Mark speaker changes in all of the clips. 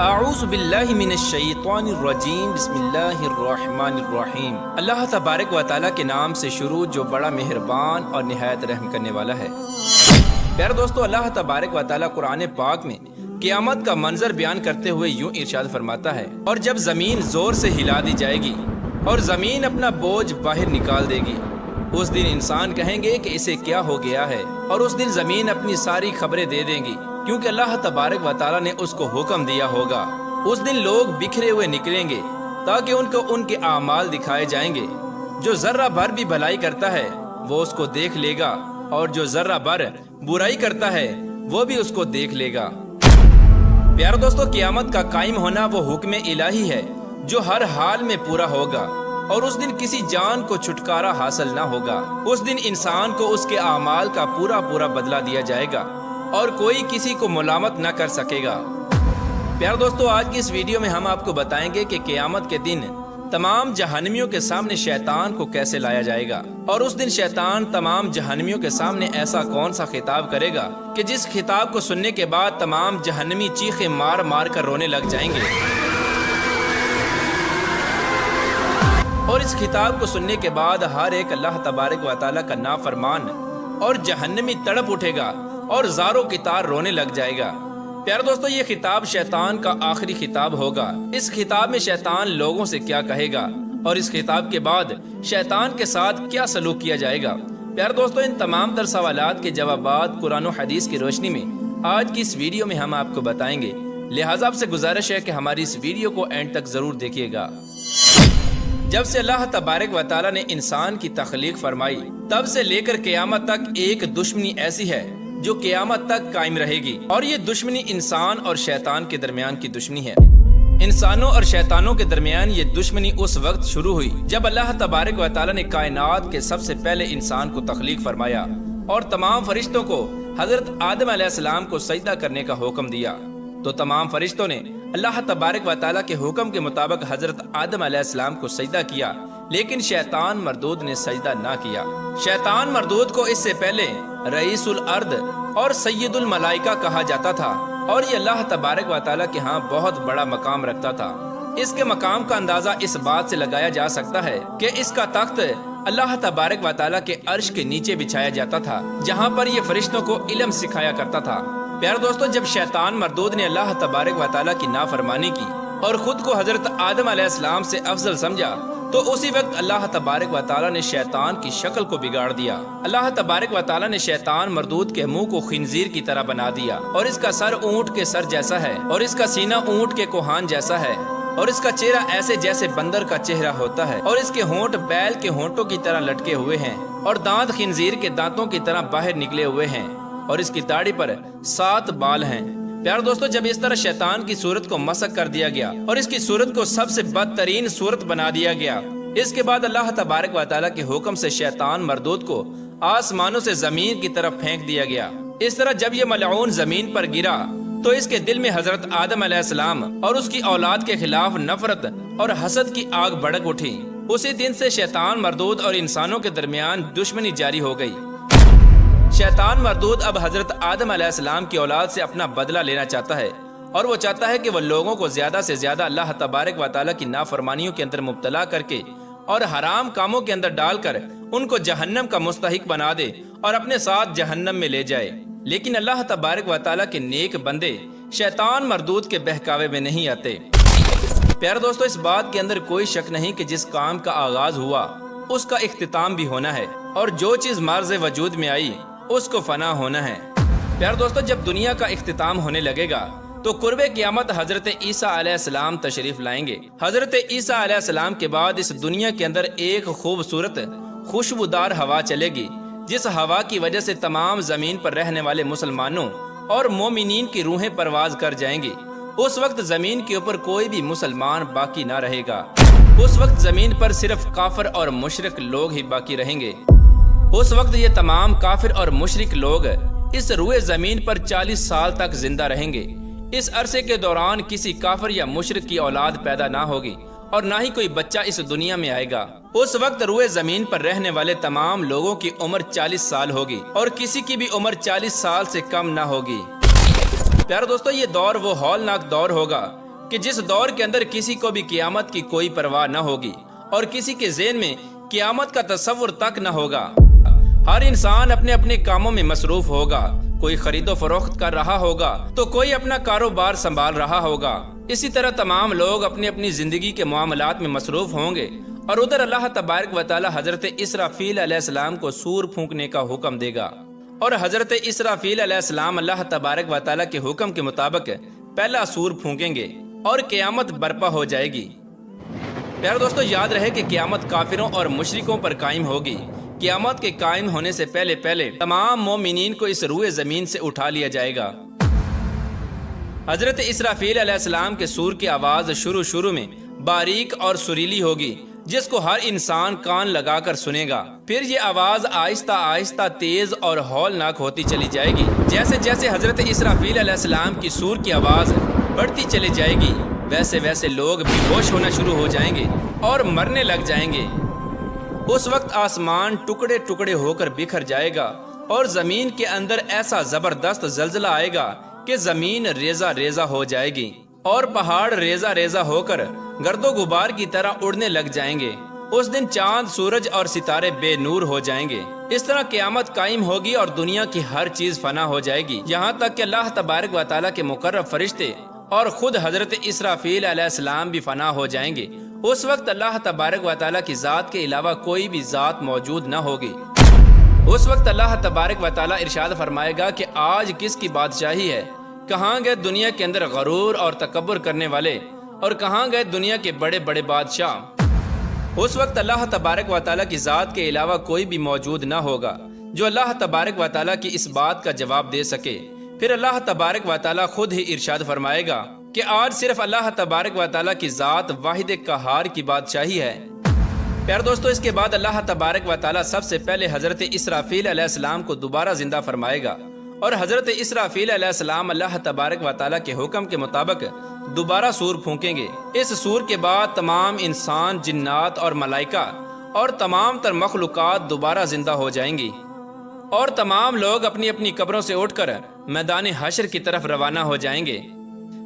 Speaker 1: اعوذ باللہ من الشیطان الرجیم بسم اللہ الرحمن الرحیم۔ اللہ تبارک و تعالیٰ کے نام سے شروع جو بڑا مہربان اور نہایت رحم کرنے والا ہے۔ پیارے دوستو، اللہ تبارک و تعالیٰ قرآن پاک میں قیامت کا منظر بیان کرتے ہوئے یوں ارشاد فرماتا ہے، اور جب زمین زور سے ہلا دی جائے گی اور زمین اپنا بوجھ باہر نکال دے گی، اس دن انسان کہیں گے کہ اسے کیا ہو گیا ہے، اور اس دن زمین اپنی ساری خبریں دے دیں گی، کیونکہ اللہ تبارک و تعالیٰ نے اس کو حکم دیا ہوگا۔ اس دن لوگ بکھرے ہوئے نکلیں گے تاکہ ان کو ان کے اعمال دکھائے جائیں گے۔ جو ذرہ بھر بھی بھلائی کرتا ہے وہ اس کو دیکھ لے گا، اور جو ذرہ بھر برائی کرتا ہے وہ بھی اس کو دیکھ لے گا۔ پیارے دوستو، قیامت کا قائم ہونا وہ حکم الہی ہے جو ہر حال میں پورا ہوگا، اور اس دن کسی جان کو چھٹکارا حاصل نہ ہوگا۔ اس دن انسان کو اس کے اعمال کا پورا بدلہ دیا جائے گا، اور کوئی کسی کو ملامت نہ کر سکے گا۔ پیارے دوستو، آج کی اس ویڈیو میں ہم آپ کو بتائیں گے کہ قیامت کے دن تمام جہنمیوں کے سامنے شیطان کو کیسے لایا جائے گا، اور اس دن شیطان تمام جہنمیوں کے سامنے ایسا کون سا خطاب کرے گا کہ جس خطاب کو سننے کے بعد تمام جہنمی چیخیں مار مار کر رونے لگ جائیں گے، اور اس خطاب کو سننے کے بعد ہر ایک اللہ تبارک و تعالیٰ کا نافرمان اور جہنمی تڑپ اٹھے گا اور زاروں کی تار رونے لگ جائے گا۔ پیارے دوستو، یہ خطاب شیطان کا آخری خطاب ہوگا۔ اس خطاب میں شیطان لوگوں سے کیا کہے گا، اور اس خطاب کے بعد شیطان کے ساتھ کیا سلوک کیا جائے گا؟ پیارے دوستو، ان تمام تر سوالات کے جوابات قرآن و حدیث کی روشنی میں آج کی اس ویڈیو میں ہم آپ کو بتائیں گے، لہٰذا آپ سے گزارش ہے کہ ہماری اس ویڈیو کو اینڈ تک ضرور دیکھیے گا۔ جب سے اللہ تبارک و تعالیٰ نے انسان کی تخلیق فرمائی، تب سے لے کر قیامت تک ایک دشمنی ایسی ہے جو قیامت تک قائم رہے گی، اور یہ دشمنی انسان اور شیطان کے درمیان کی دشمنی ہے۔ انسانوں اور شیطانوں کے درمیان یہ دشمنی اس وقت شروع ہوئی جب اللہ تبارک و تعالیٰ نے کائنات کے سب سے پہلے انسان کو تخلیق فرمایا اور تمام فرشتوں کو حضرت آدم علیہ السلام کو سجدہ کرنے کا حکم دیا، تو تمام فرشتوں نے اللہ تبارک و تعالیٰ کے حکم کے مطابق حضرت آدم علیہ السلام کو سجدہ کیا، لیکن شیطان مردود نے سجدہ نہ کیا۔ شیطان مردود کو اس سے پہلے رئیس الارض اور سید الملائکہ کہا جاتا تھا، اور یہ اللہ تبارک و تعالیٰ کے ہاں بہت بڑا مقام رکھتا تھا۔ اس کے مقام کا اندازہ اس بات سے لگایا جا سکتا ہے کہ اس کا تخت اللہ تبارک و تعالیٰ کے عرش کے نیچے بچھایا جاتا تھا، جہاں پر یہ فرشتوں کو علم سکھایا کرتا تھا۔ پیارے دوستو، جب شیطان مردود نے اللہ تبارک و تعالیٰ کی نافرمانی کی اور خود کو حضرت آدم علیہ السلام سے افضل سمجھا، تو اسی وقت اللہ تبارک و تعالیٰ نے شیطان کی شکل کو بگاڑ دیا۔ اللہ تبارک و تعالیٰ نے شیطان مردود کے منہ کو خنزیر کی طرح بنا دیا، اور اس کا سر اونٹ کے سر جیسا ہے، اور اس کا سینہ اونٹ کے کوہان جیسا ہے، اور اس کا چہرہ ایسے جیسے بندر کا چہرہ ہوتا ہے، اور اس کے ہونٹ بیل کے ہونٹوں کی طرح لٹکے ہوئے ہیں، اور دانت خنزیر کے دانتوں کی طرح باہر نکلے ہوئے ہیں، اور اس کی داڑھی پر 7 بال ہیں۔ پیارے دوستو، جب اس طرح شیطان کی صورت کو مسخ کر دیا گیا اور اس کی صورت کو سب سے بدترین صورت بنا دیا گیا، اس کے بعد اللہ تبارک و تعالیٰ کے حکم سے شیطان مردود کو آسمانوں سے زمین کی طرف پھینک دیا گیا۔ اس طرح جب یہ ملعون زمین پر گرا تو اس کے دل میں حضرت آدم علیہ السلام اور اس کی اولاد کے خلاف نفرت اور حسد کی آگ بھڑک اٹھی۔ اسی دن سے شیطان مردود اور انسانوں کے درمیان دشمنی جاری ہو گئی۔ شیطان مردود اب حضرت آدم علیہ السلام کی اولاد سے اپنا بدلہ لینا چاہتا ہے، اور وہ چاہتا ہے کہ وہ لوگوں کو زیادہ سے زیادہ اللہ تبارک و تعالیٰ کی نافرمانیوں کے اندر مبتلا کر کے اور حرام کاموں کے اندر ڈال کر ان کو جہنم کا مستحق بنا دے اور اپنے ساتھ جہنم میں لے جائے۔ لیکن اللہ تبارک و تعالیٰ کے نیک بندے شیطان مردود کے بہکاوے میں نہیں آتے۔ پیارے دوستو، اس بات کے اندر کوئی شک نہیں کہ جس کام کا آغاز ہوا اس کا اختتام بھی ہونا ہے، اور جو چیز مارز وجود میں آئی اس کو فنا ہونا ہے۔ پیارے دوستو، جب دنیا کا اختتام ہونے لگے گا تو قرب قیامت حضرت عیسیٰ علیہ السلام تشریف لائیں گے۔ حضرت عیسیٰ علیہ السلام کے بعد اس دنیا کے اندر ایک خوبصورت خوشبودار ہوا چلے گی، جس ہوا کی وجہ سے تمام زمین پر رہنے والے مسلمانوں اور مومنین کی روحیں پرواز کر جائیں گی۔ اس وقت زمین کے اوپر کوئی بھی مسلمان باقی نہ رہے گا۔ اس وقت زمین پر صرف کافر اور مشرک لوگ ہی باقی رہیں گے۔ اس وقت یہ تمام کافر اور مشرک لوگ اس روئے زمین پر 40 سال تک زندہ رہیں گے۔ اس عرصے کے دوران کسی کافر یا مشرک کی اولاد پیدا نہ ہوگی، اور نہ ہی کوئی بچہ اس دنیا میں آئے گا۔ اس وقت روئے زمین پر رہنے والے تمام لوگوں کی عمر 40 سال ہوگی، اور کسی کی بھی عمر 40 سال سے کم نہ ہوگی۔ پیارے دوستو، یہ دور وہ ہولناک دور ہوگا کہ جس دور کے اندر کسی کو بھی قیامت کی کوئی پرواہ نہ ہوگی اور کسی کے ذہن میں قیامت کا تصور تک نہ ہوگا۔ ہر انسان اپنے اپنے کاموں میں مصروف ہوگا، کوئی خرید و فروخت کر رہا ہوگا تو کوئی اپنا کاروبار سنبھال رہا ہوگا۔ اسی طرح تمام لوگ اپنی اپنی زندگی کے معاملات میں مصروف ہوں گے، اور ادھر اللہ تبارک و تعالی حضرت اسرافیل علیہ السلام کو سور پھونکنے کا حکم دے گا، اور حضرت اسرافیل علیہ السلام اللہ تبارک و تعالی کے حکم کے مطابق پہلا سور پھونکیں گے اور قیامت برپا ہو جائے گی۔ پیارے دوستو، یاد رہے کہ قیامت کافروں اور مشرکوں پر قائم ہوگی۔ قیامت کے قائم ہونے سے پہلے تمام مومنین کو اس روئے زمین سے اٹھا لیا جائے گا۔ حضرت اسرافیل علیہ السلام کے سور کی آواز شروع میں باریک اور سریلی ہوگی، جس کو ہر انسان کان لگا کر سنے گا۔ پھر یہ آواز آہستہ آہستہ تیز اور ہولناک ہوتی چلی جائے گی۔ جیسے جیسے حضرت اسرافیل علیہ السلام کی سور کی آواز بڑھتی چلی جائے گی، ویسے ویسے لوگ بے ہوش ہونا شروع ہو جائیں گے اور مرنے لگ جائیں گے۔ اس وقت آسمان ٹکڑے ٹکڑے ہو کر بکھر جائے گا، اور زمین کے اندر ایسا زبردست زلزلہ آئے گا کہ زمین ریزہ ریزہ ہو جائے گی، اور پہاڑ ریزہ ریزہ ہو کر گرد و غبار کی طرح اڑنے لگ جائیں گے۔ اس دن چاند، سورج اور ستارے بے نور ہو جائیں گے۔ اس طرح قیامت قائم ہوگی اور دنیا کی ہر چیز فنا ہو جائے گی، یہاں تک کہ اللہ تبارک و تعالیٰ کے مقرب فرشتے اور خود حضرت اسرافیل علیہ السلام بھی فنا ہو جائیں گے۔ اس وقت اللہ تبارک و تعالیٰ کی ذات کے علاوہ کوئی بھی ذات موجود نہ ہوگی۔ اس وقت اللہ تبارک و تعالیٰ ارشاد فرمائے گا کہ آج کس کی بادشاہی ہے؟ کہاں گئے دنیا کے اندر غرور اور تکبر کرنے والے، اور کہاں گئے دنیا کے بڑے بڑے بادشاہ؟ اس وقت اللہ تبارک و تعالیٰ کی ذات کے علاوہ کوئی بھی موجود نہ ہوگا جو اللہ تبارک و تعالیٰ کی اس بات کا جواب دے سکے۔ پھر اللہ تبارک و تعالیٰ خود ہی ارشاد فرمائے گا کہ آج صرف اللہ تبارک و تعالیٰ کی ذات واحد قہار کی بادشاہی ہے۔ پیارے دوستو، اس کے بعد اللہ تبارک و تعالیٰ سب سے پہلے حضرت اسرافیل علیہ السلام کو دوبارہ زندہ فرمائے گا، اور حضرت اسرافیل علیہ السلام اللہ تبارک و تعالیٰ کے حکم کے مطابق دوبارہ سور پھونکیں گے۔ اس سور کے بعد تمام انسان، جنات اور ملائکہ اور تمام تر مخلوقات دوبارہ زندہ ہو جائیں گی، اور تمام لوگ اپنی اپنی قبروں سے اٹھ کر میدان حشر کی طرف روانہ ہو جائیں گے۔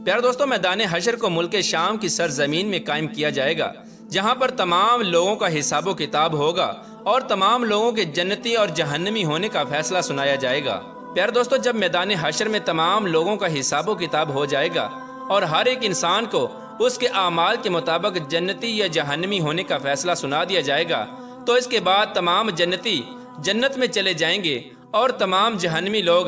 Speaker 1: پیارے دوستو، میدان حشر کو ملک شام کی سرزمین میں قائم کیا جائے گا، جہاں پر تمام لوگوں کا حساب و کتاب ہوگا اور تمام لوگوں کے جنتی اور جہنمی ہونے کا فیصلہ سنایا جائے گا۔ پیارے دوستو، جب میدان حشر میں تمام لوگوں کا حساب و کتاب ہو جائے گا اور ہر ایک انسان کو اس کے اعمال کے مطابق جنتی یا جہنمی ہونے کا فیصلہ سنا دیا جائے گا، تو اس کے بعد تمام جنتی جنت میں چلے جائیں گے اور تمام جہنمی لوگ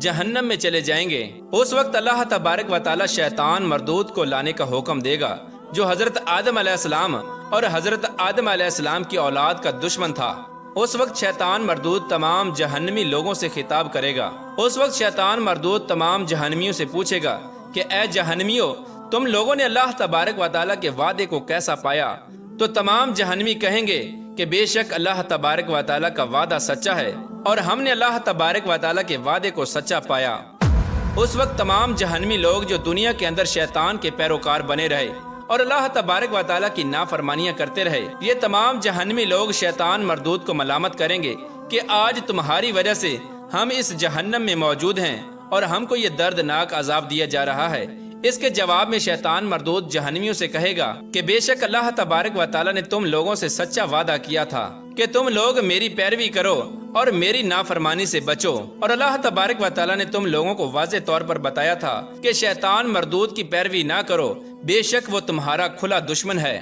Speaker 1: جہنم میں چلے جائیں گے۔ اس وقت اللہ تبارک و تعالی شیطان مردود کو لانے کا حکم دے گا، جو حضرت آدم علیہ السلام اور حضرت آدم علیہ السلام کی اولاد کا دشمن تھا۔ اس وقت شیطان مردود تمام جہنمی لوگوں سے خطاب کرے گا۔ اس وقت شیطان مردود تمام جہنمیوں سے پوچھے گا کہ اے جہنمیوں، تم لوگوں نے اللہ تبارک و تعالیٰ کے وعدے کو کیسا پایا؟ تو تمام جہنمی کہیں گے کہ بے شک اللہ تبارک و تعالیٰ کا وعدہ سچا ہے، اور ہم نے اللہ تبارک و تعالیٰ کے وعدے کو سچا پایا۔ اس وقت تمام جہنمی لوگ جو دنیا کے اندر شیطان کے پیروکار بنے رہے اور اللہ تبارک و تعالیٰ کی نافرمانیاں کرتے رہے، یہ تمام جہنمی لوگ شیطان مردود کو ملامت کریں گے کہ آج تمہاری وجہ سے ہم اس جہنم میں موجود ہیں اور ہم کو یہ دردناک عذاب دیا جا رہا ہے۔ اس کے جواب میں شیطان مردود جہنمیوں سے کہے گا کہ بے شک اللہ تبارک و تعالیٰ نے تم لوگوں سے سچا وعدہ کیا تھا کہ تم لوگ میری پیروی کرو اور میری نافرمانی سے بچو، اور اللہ تبارک و تعالیٰ نے تم لوگوں کو واضح طور پر بتایا تھا کہ شیطان مردود کی پیروی نہ کرو، بے شک وہ تمہارا کھلا دشمن ہے۔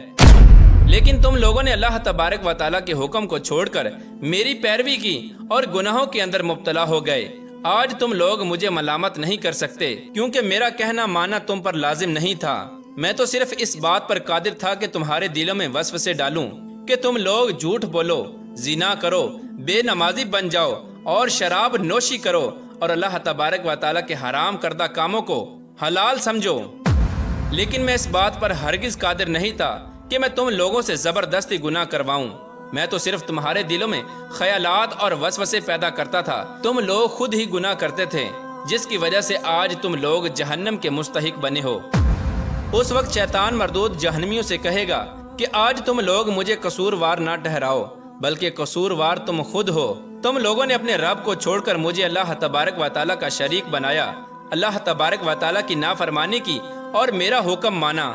Speaker 1: لیکن تم لوگوں نے اللہ تبارک و تعالیٰ کے حکم کو چھوڑ کر میری پیروی کی اور گناہوں کے اندر مبتلا ہو گئے۔ آج تم لوگ مجھے ملامت نہیں کر سکتے، کیونکہ میرا کہنا ماننا تم پر لازم نہیں تھا۔ میں تو صرف اس بات پر قادر تھا کہ تمہارے دلوں میں وسوسے ڈالوں کہ تم لوگ جھوٹ بولو، زنا کرو، بے نمازی بن جاؤ اور شراب نوشی کرو، اور اللہ تبارک و تعالیٰ کے حرام کردہ کاموں کو حلال سمجھو۔ لیکن میں اس بات پر ہرگز قادر نہیں تھا کہ میں تم لوگوں سے زبردستی گناہ کرواؤں۔ میں تو صرف تمہارے دلوں میں خیالات اور وسوسے پیدا کرتا تھا۔ تم لوگ خود ہی گناہ کرتے تھے، جس کی وجہ سے آج تم لوگ جہنم کے مستحق بنے ہو۔ اس وقت شیطان مردود جہنمیوں سے کہے گا کہ آج تم لوگ مجھے قصوروار نہ ٹھہراؤ، بلکہ قصوروار تم خود ہو۔ تم لوگوں نے اپنے رب کو چھوڑ کر مجھے اللہ تبارک و تعالیٰ کا شریک بنایا، اللہ تبارک و تعالیٰ کی نافرمانی کی اور میرا حکم مانا۔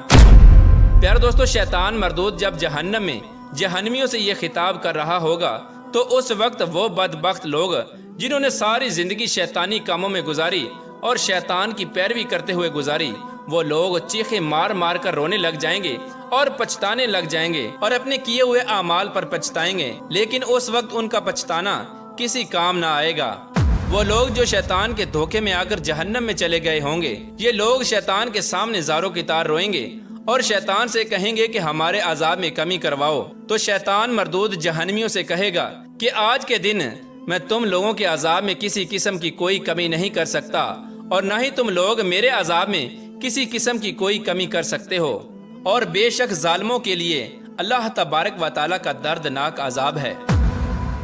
Speaker 1: پیارے دوستو، شیطان مردود جب جہنم میں جہنمیوں سے یہ خطاب کر رہا ہوگا تو اس وقت وہ بدبخت لوگ جنہوں نے ساری زندگی شیطانی کاموں میں گزاری اور شیطان کی پیروی کرتے ہوئے گزاری، وہ لوگ چیخیں مار مار کر رونے لگ جائیں گے اور پچھتانے لگ جائیں گے اور اپنے کیے ہوئے اعمال پر پچھتائیں گے، لیکن اس وقت ان کا پچھتانا کسی کام نہ آئے گا۔ وہ لوگ جو شیطان کے دھوکے میں آ کر جہنم میں چلے گئے ہوں گے، یہ لوگ شیطان کے سامنے زاروں کی طرح روئیں گے اور شیطان سے کہیں گے کہ ہمارے عذاب میں کمی کرواؤ۔ تو شیطان مردود جہنمیوں سے کہے گا کہ آج کے دن میں تم لوگوں کے عذاب میں کسی قسم کی کوئی کمی نہیں کر سکتا اور نہ ہی تم لوگ میرے عذاب میں کسی قسم کی کوئی کمی کر سکتے ہو، اور بے شک ظالموں کے لیے اللہ تبارک و تعالیٰ کا دردناک عذاب ہے۔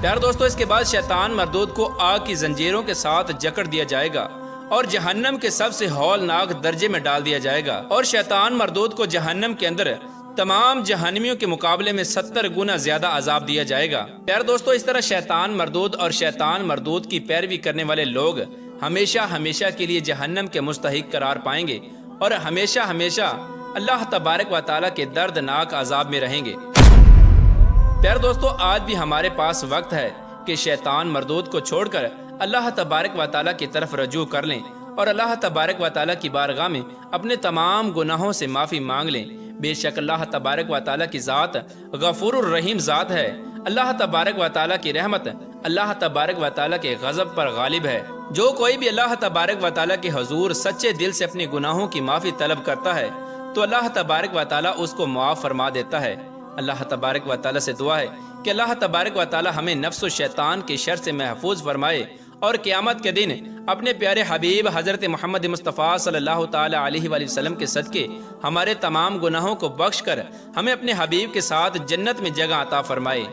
Speaker 1: پیارے دوستو، اس کے بعد شیطان مردود کو آگ کی زنجیروں کے ساتھ جکڑ دیا جائے گا اور جہنم کے سب سے ہولناک درجے میں ڈال دیا جائے گا، اور شیطان مردود کو جہنم کے اندر تمام جہنمیوں کے مقابلے میں 70 گنا زیادہ عذاب دیا جائے گا۔ پیارے دوستو، اس طرح شیطان مردود اور شیطان مردود کی پیروی کرنے والے لوگ ہمیشہ ہمیشہ کے لیے جہنم کے مستحق قرار پائیں گے اور ہمیشہ ہمیشہ اللہ تبارک و تعالیٰ کے دردناک عذاب میں رہیں گے۔ پیارے دوستو، آج بھی ہمارے پاس وقت ہے کہ شیطان مردود کو چھوڑ کر اللہ تبارک و تعالیٰ کی طرف رجوع کر لیں اور اللہ تبارک و تعالیٰ کی بارگاہ میں اپنے تمام گناہوں سے معافی مانگ لیں۔ بے شک اللہ تبارک و تعالیٰ کی ذات غفور الرحیم ذات ہے۔ اللہ تبارک و تعالیٰ کی رحمت اللہ تبارک و تعالیٰ کے غضب پر غالب ہے۔ جو کوئی بھی اللہ تبارک و تعالیٰ کے حضور سچے دل سے اپنے گناہوں کی معافی طلب کرتا ہے تو اللہ تبارک و تعالیٰ اس کو معاف فرما دیتا ہے۔ اللہ تبارک و تعالیٰ سے دعا ہے کہ اللہ تبارک و تعالیٰ ہمیں نفس و شیطان کے شر سے محفوظ فرمائے اور قیامت کے دن اپنے پیارے حبیب حضرت محمد مصطفیٰ صلی اللہ تعالیٰ علیہ وآلہ وسلم کے صدقے ہمارے تمام گناہوں کو بخش کر ہمیں اپنے حبیب کے ساتھ جنت میں جگہ عطا فرمائے۔